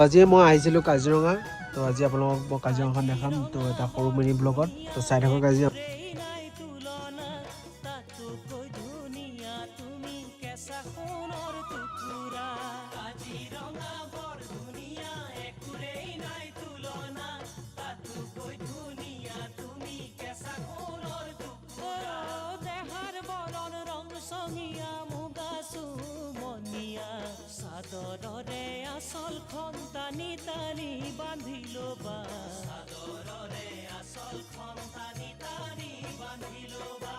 আজি মই আহিছিলোঁ কাজিৰঙা। তো আজি আপোনালোকক মই কাজিৰঙাখন দেখাম। তো এটা সৰু মিনি ব্লগত তো চাই থাকক আজি। চাদৰৰে আচলখন টানি টানি বান্ধি ল'বা চাদৰৰে আচলখন টানি টানি বান্ধি ল'বা